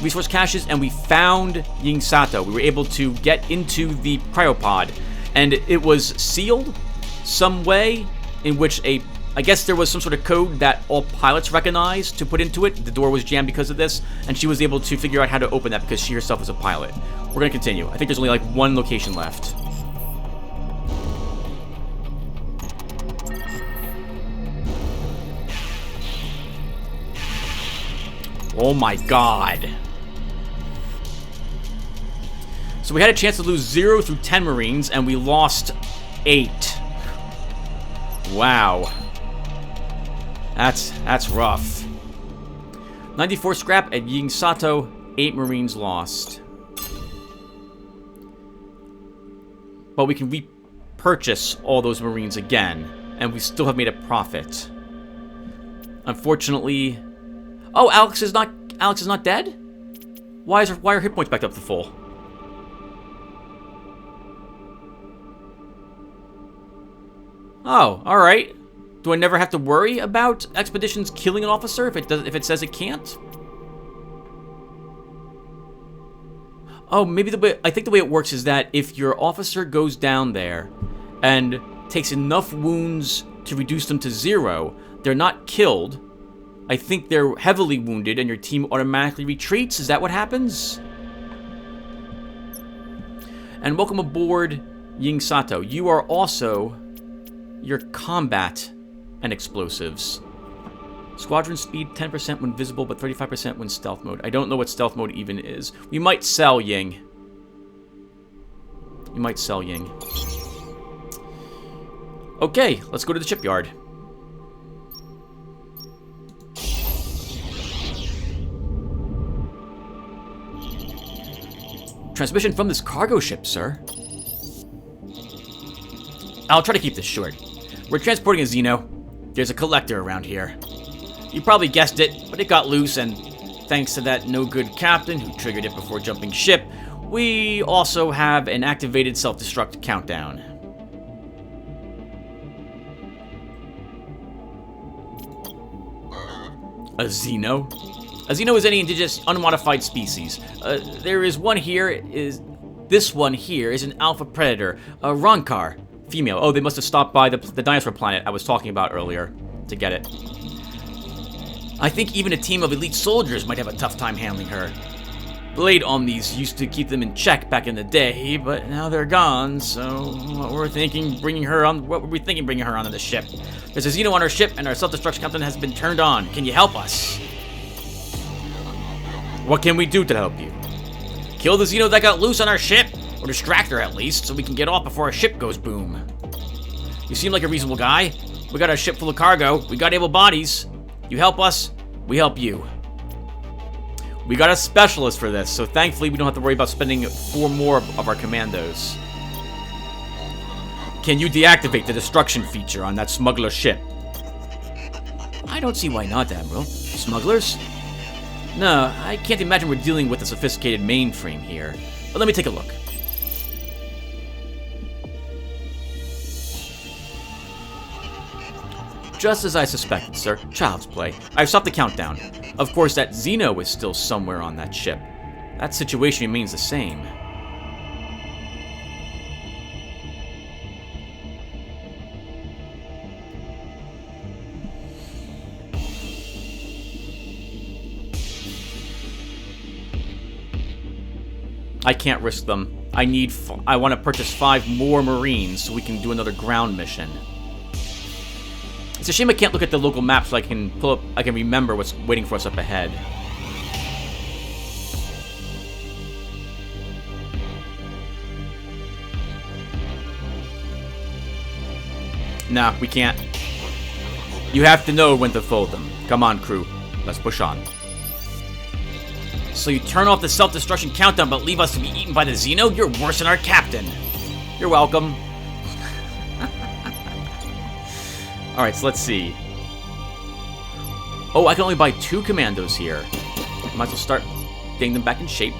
resource caches, and we found Ying Sato. We were able to get into the cryopod, and it was sealed some way in which I guess there was some sort of code that all pilots recognized to put into it. The door was jammed because of this, and she was able to figure out how to open that because she herself was a pilot. We're going to continue. I think there's only like 1 location left. Oh my god. So So we had a chance to lose 0 through 10 Marines, and we lost 8. Wow. That's rough. 94 scrap at Yingsato, 8 Marines lost. But we can repurchase all those Marines again, and we still have made a profit. Unfortunately... Oh, Alex is not dead? Why are hit points back up to full? Oh, alright. Do I never have to worry about expeditions killing an officer if it says it can't? Oh, maybe I think the way it works is that if your officer goes down there and takes enough wounds to reduce them to 0, they're not killed. I think they're heavily wounded and your team automatically retreats. Is that what happens? And welcome aboard, Yingsato. You are also your combat and explosives. Squadron speed 10% when visible, but 35% when stealth mode. I don't know what stealth mode even is. We might sell Ying. We might sell Ying. Okay, let's go to the shipyard. Transmission from this cargo ship, sir. I'll try to keep this short. We're transporting a Xeno. There's a collector around here. You probably guessed it, but it got loose, and thanks to that no-good captain who triggered it before jumping ship, we also have an activated self-destruct countdown. A Xeno? A Xeno is any indigenous unmodified species. There is one here, this one here is an alpha predator, a Ronkar, female. Oh, they must have stopped by the dinosaur planet I was talking about earlier to get it. I think even a team of elite soldiers might have a tough time handling her. Blade Omnis used to keep them in check back in the day, but now they're gone, so what were we thinking bringing her onto the ship? There's a Xeno on our ship, and our self-destruction countdown has been turned on. Can you help us? What can we do to help you? Kill the Xeno that got loose on our ship, or distract her at least, so we can get off before our ship goes boom. You seem like a reasonable guy. We got our ship full of cargo. We got able bodies. You help us, we help you. We got a specialist for this, so thankfully we don't have to worry about spending 4 more of our commandos. Can you deactivate the destruction feature on that smuggler ship? I don't see why not, Admiral. Smugglers? No, I can't imagine we're dealing with a sophisticated mainframe here. But let me take a look. Just as I suspected, sir. Child's play. I've stopped the countdown. Of course, that Xeno is still somewhere on that ship. That situation remains the same. I can't risk them. I want to purchase 5 more Marines so we can do another ground mission. It's a shame I can't look at the local map so I can remember what's waiting for us up ahead. Nah, we can't. You have to know when to fold them. Come on, crew. Let's push on. So you turn off the self-destruction countdown but leave us to be eaten by the Xeno? You're worse than our captain. You're welcome. Alright, so let's see. Oh, I can only buy 2 commandos here. Might as well start getting them back in shape.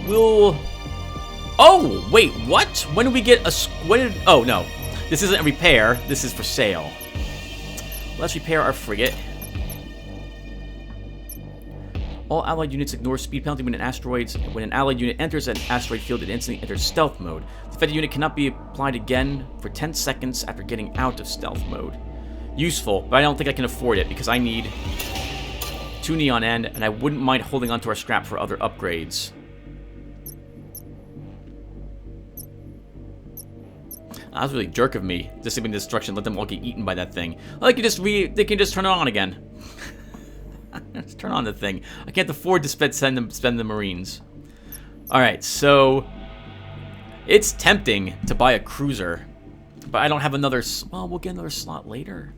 We'll... Oh, wait, what? When did we get a... Oh, no. This isn't a repair. This is for sale. Let's repair our frigate. All allied units ignore speed penalty when an allied unit enters an asteroid field, it instantly enters stealth mode. The affected unit cannot be applied again for 10 seconds after getting out of stealth mode. Useful, but I don't think I can afford it because I need 2 neon end, and I wouldn't mind holding onto our scrap for other upgrades. That was really jerk of me. Disabling the destruction, let them all get eaten by that thing. Well, they can just turn it on again. Let's turn on the thing. I can't afford to spend the Marines. Alright, so It's tempting to buy a cruiser, but I don't have another... Well, we'll get another slot later.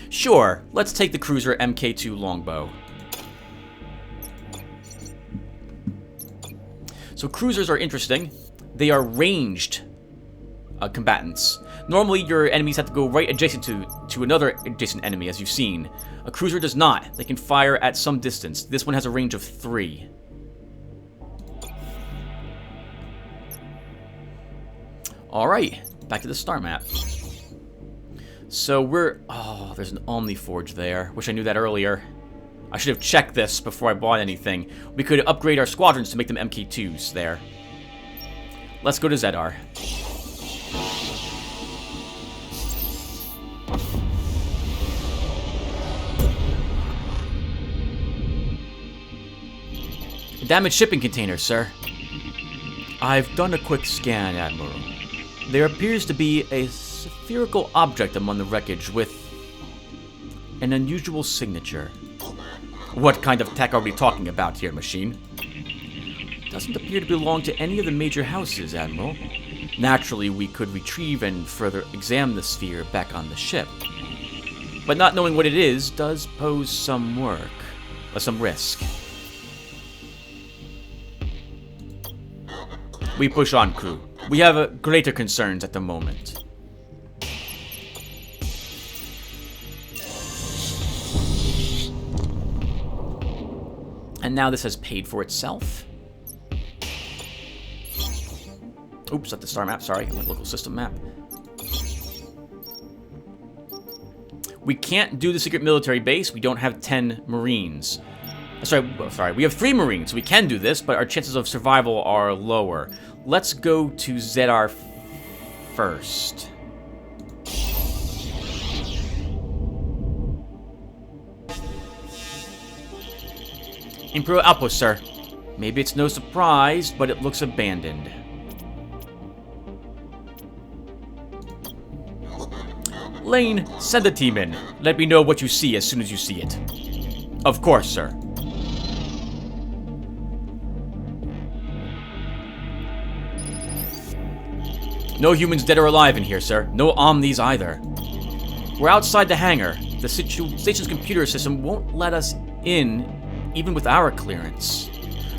Sure, let's take the cruiser MK2 longbow. So cruisers are interesting. They are ranged combatants. Normally, your enemies have to go right adjacent to another adjacent enemy, as you've seen. A cruiser does not. They can fire at some distance. This one has a range of 3. Alright, back to the star map. So we're... Oh, there's an Omniforge there. Wish I knew that earlier. I should have checked this before I bought anything. We could upgrade our squadrons to make them MK2s there. Let's go to Zedar. Damaged shipping container, sir. I've done a quick scan, Admiral. There appears to be a spherical object among the wreckage with an unusual signature. What kind of tech are we talking about here, machine? Doesn't appear to belong to any of the major houses, Admiral. Naturally, we could retrieve and further examine the sphere back on the ship. But not knowing what it is does pose some risk. We push on, crew. We have greater concerns at the moment. And now this has paid for itself. Oops, not the star map, sorry. My local system map. We can't do the secret military base. We don't have 10 Marines. Sorry, we have 3 Marines. We can do this, but our chances of survival are lower. Let's go to Zedar first. Imperial outpost, sir. Maybe it's no surprise, but it looks abandoned. Lane, send a team in. Let me know what you see as soon as you see it. Of course, sir. No humans dead or alive in here, sir. No Omnis either. We're outside the hangar. The station's computer system won't let us in, even with our clearance.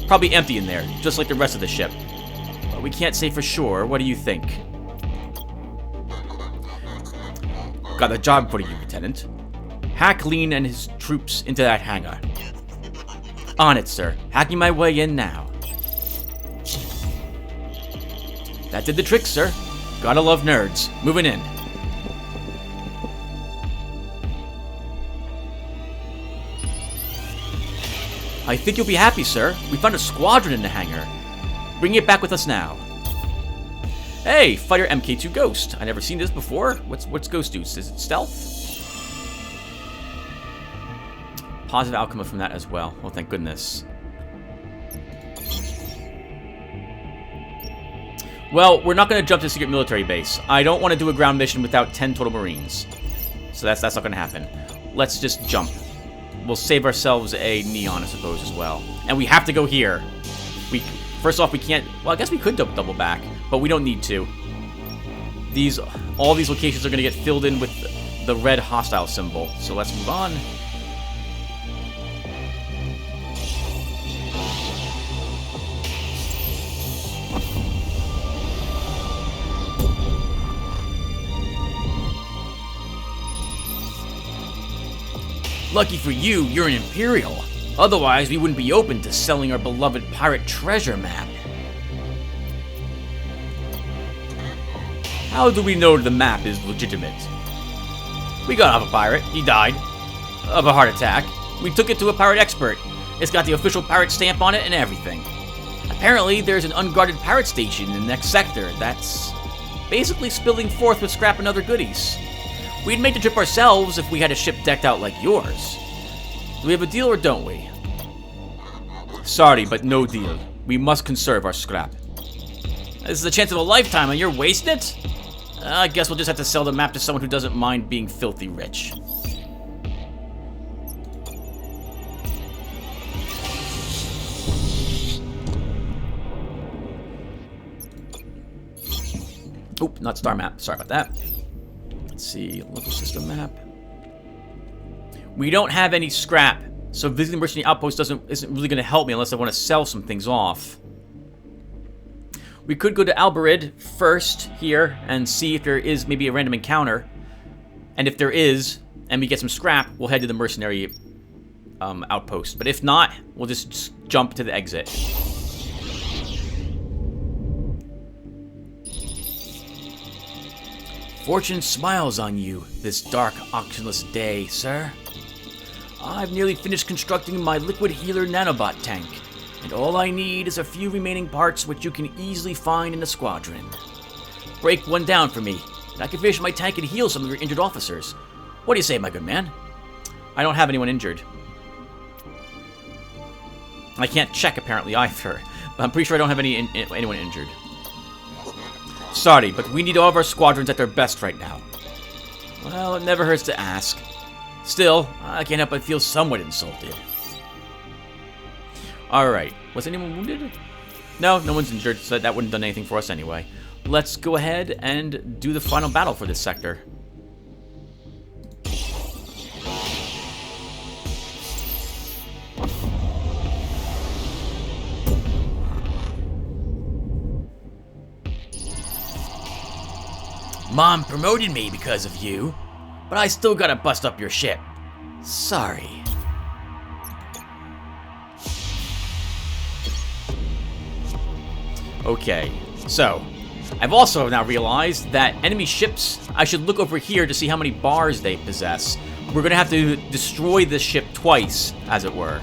Probably empty in there, just like the rest of the ship. But we can't say for sure. What do you think? Got a job for you, Lieutenant. Hack Lean and his troops into that hangar. On it, sir. Hacking my way in now. That did the trick, sir. Gotta love nerds. Moving in. I think you'll be happy, sir. We found a squadron in the hangar. Bring it back with us now. Hey, fighter MK2 Ghost. I never seen this before. What's Ghost do? Is it stealth? Positive outcome from that as well. Oh, thank goodness. Well, we're not going to jump to the secret military base. I don't want to do a ground mission without 10 total Marines. So that's not going to happen. Let's just jump. We'll save ourselves a neon, I suppose, as well. And we have to go here. First off, we can't... Well, I guess we could double back, but we don't need to. All these locations are going to get filled in with the red hostile symbol. So let's move on. Lucky for you, you're an Imperial. Otherwise, we wouldn't be open to selling our beloved pirate treasure map. How do we know the map is legitimate? We got off a pirate. He died. Of a heart attack. We took it to a pirate expert. It's got the official pirate stamp on it and everything. Apparently, there's an unguarded pirate station in the next sector that's basically spilling forth with scrap and other goodies. We'd make the trip ourselves if we had a ship decked out like yours. Do we have a deal or don't we? Sorry, but no deal. We must conserve our scrap. This is the chance of a lifetime and you're wasting it? I guess we'll just have to sell the map to someone who doesn't mind being filthy rich. Oop, not star map. Sorry about that. Let's see. Local system map. We don't have any scrap, so visiting the mercenary outpost isn't really going to help me unless I want to sell some things off. We could go to Alberid first here and see if there is maybe a random encounter. And if there is, and we get some scrap, we'll head to the mercenary outpost. But if not, we'll just jump to the exit. Fortune smiles on you this dark, oxygenless day, sir. I've nearly finished constructing my liquid healer nanobot tank, and all I need is a few remaining parts which you can easily find in the squadron. Break one down for me, and I can finish my tank and heal some of your injured officers. What do you say, my good man? I don't have anyone injured. I can't check, apparently, either. But I'm pretty sure I don't have anyone injured. Sorry, but we need all of our squadrons at their best right now. Well, it never hurts to ask. Still, I can't help but feel somewhat insulted. Alright, was anyone wounded? No, no one's injured, so that wouldn't have done anything for us anyway. Let's go ahead and do the final battle for this sector. Mom promoted me because of you, but I still gotta bust up your ship. Sorry. Okay, so I've also now realized that enemy ships, I should look over here to see how many bars they possess. We're gonna have to destroy this ship twice, as it were.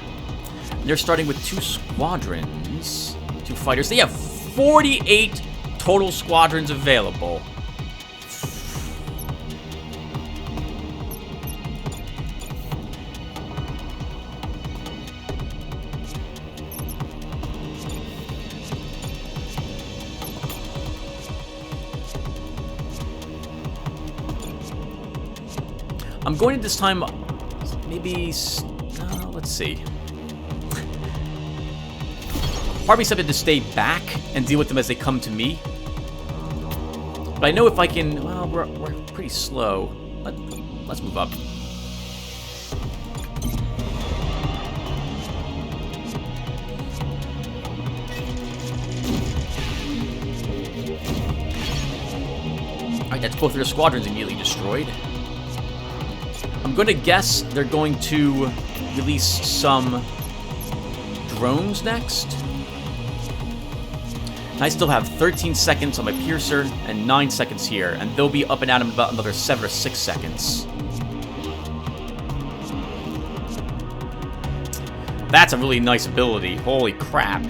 They're starting with 2 squadrons, 2 fighters. They have 48 total squadrons available. I'm going to this time, maybe, let's see. Part of me tempted to stay back and deal with them as they come to me. But I know if I can, well, we're pretty slow. Let's move up. Alright, that's both of their squadrons immediately destroyed. I'm going to guess they're going to release some drones next. I still have 13 seconds on my piercer and 9 seconds here, and they'll be up and at him about another 7 or 6 seconds. That's a really nice ability. Holy crap.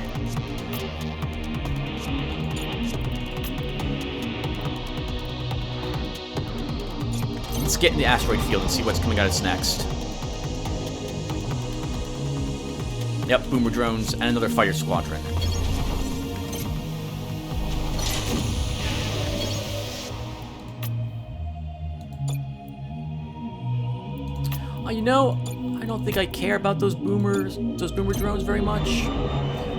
Let's get in the asteroid field and see what's coming at us next. Yep, boomer drones and another fighter squadron. You know, I don't think I care about those boomer drones very much.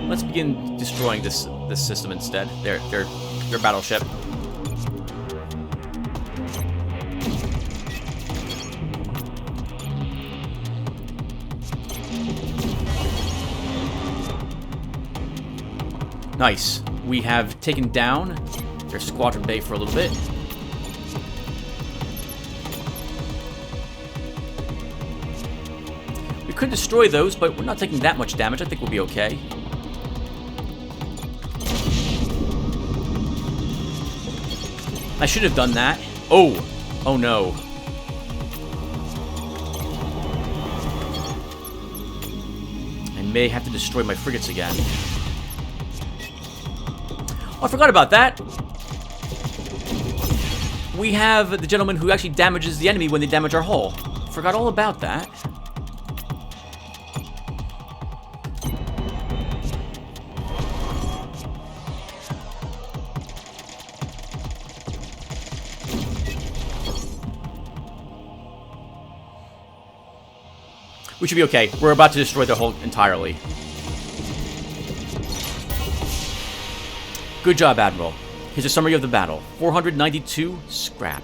Let's begin destroying this system instead. Their battleship. Nice. We have taken down their squadron bay for a little bit. We could destroy those, but we're not taking that much damage. I think we'll be okay. I should have done that. Oh! Oh no. I may have to destroy my frigates again. Oh, I forgot about that. We have the gentleman who actually damages the enemy when they damage our hull. Forgot all about that. We should be okay. We're about to destroy their hull entirely. Good job, Admiral. Here's a summary of the battle. 492 scrap.